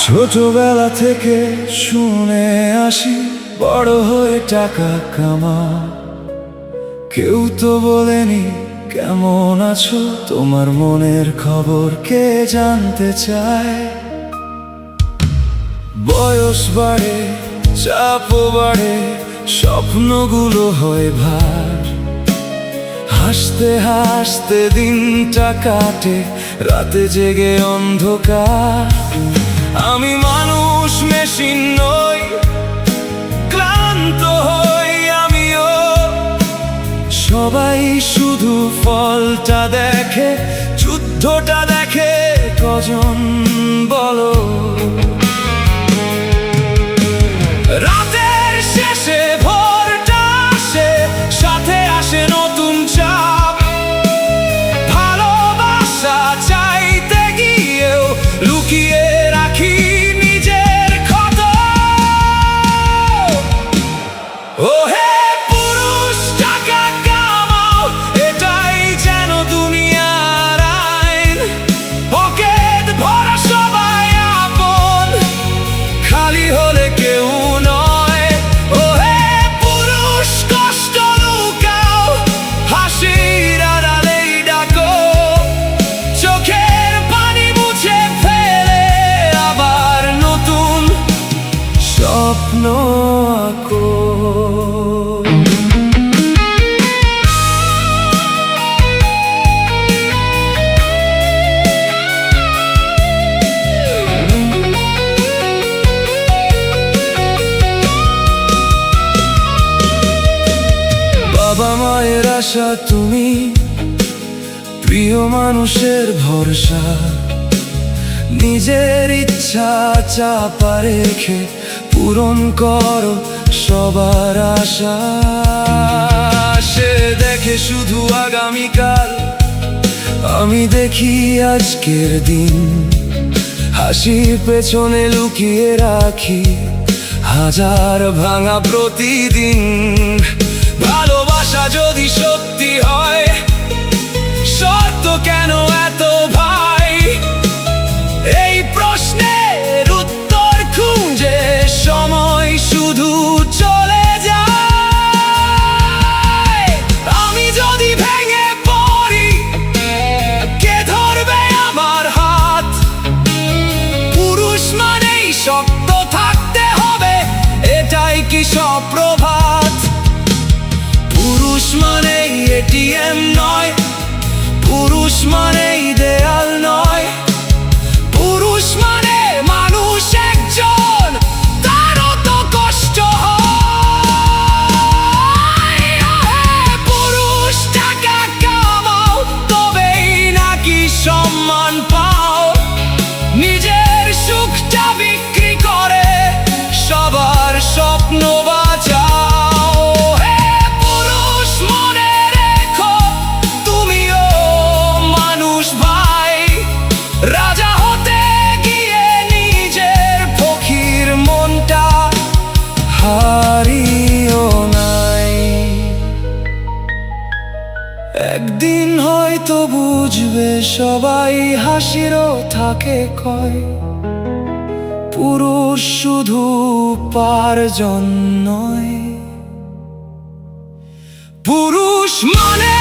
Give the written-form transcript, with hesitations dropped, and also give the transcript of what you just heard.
ছোটবেলা থেকে শুনে আসি বড় হয়ে টাকা কামা, কেউ তো বলেনি কেমন আছো, তোমার মনের খবর কে জানতে চায়। বয়স বাড়ে, চাপও বাড়ে, স্বপ্নগুলো হয় ভার। হাসতে হাসতে দিনটা কাটে, রাতে জেগে অন্ধকার। আমি মানুষ, মেশিন নই, ক্লান্ত হই আমিও। সবাই শুধু ফলটা দেখে, যুদ্ধটা দেখে কজন বলো। রাতের শেষে ভোরটা আসে, সাথে আসে নতুন চাপ। ভালোবাসা চাইতে গিয়েও লুকিয়ে রাখি নিজের ক্ষত। ও হে পুরুষ, টাকা কামাও, এটাই যেন দুনিয়ার আইন। পকেট ভরা সবাই আপন, খালি হলে কেউ নয়। ও হে পুরুষ, কষ্ট লুকাও, হাসির আড়ালেই ডাকো। চোখের পানি মুছে ফেলে আবার নতুন স্বপ্ন আঁকো। বাবা মায়ের আশা তুমি, প্রিয় মানুষের ভরসা। নিজের ইচ্ছা চাপা রেখে পূরণ করো সবার আশা। সে দেখে শুধু আগামীকাল, আমি দেখি আজকের দিন। হাসির পেছনে লুকিয়ে রাখি হাজার ভাঙা প্রতিদিন। ভালোবাসা যদি সত্যি হয়, শর্ত কেন এত ভাই? এই প্রশ্নের উত্তর খুঁজে সময় শুধু চলে যায়। আমি যদি ভেঙে পড়ি, কে ধরবে আমার হাত? পুরুষ মানেই শক্ত থাকতে হবে, এটাই কি সপ্রভাত? পুরুষ মানেই এটিএম নয়, পুরুষ মানেই দেয়াল নয়। পুরুষ মানে মানুষ একজন, তারও তো কষ্ট হয়। পুরুষ, টাকা কামাও, তবেই নাকি সম্মান পাও। নিজের সুখটা বিক্রি করে সবার স্বপ্ন বাঁচাও। হে পুরুষ, মনে রেখো তুমিও মানুষ ভাই। রাজা হতে গিয়ে নিজের ফকির মনটা হারিও নাই। একদিন হয়তো বুঝবে সবাই, হাসিরও থাকে কয়। পুরুষ শুধু উপার্জন নয়, পুরুষ মানে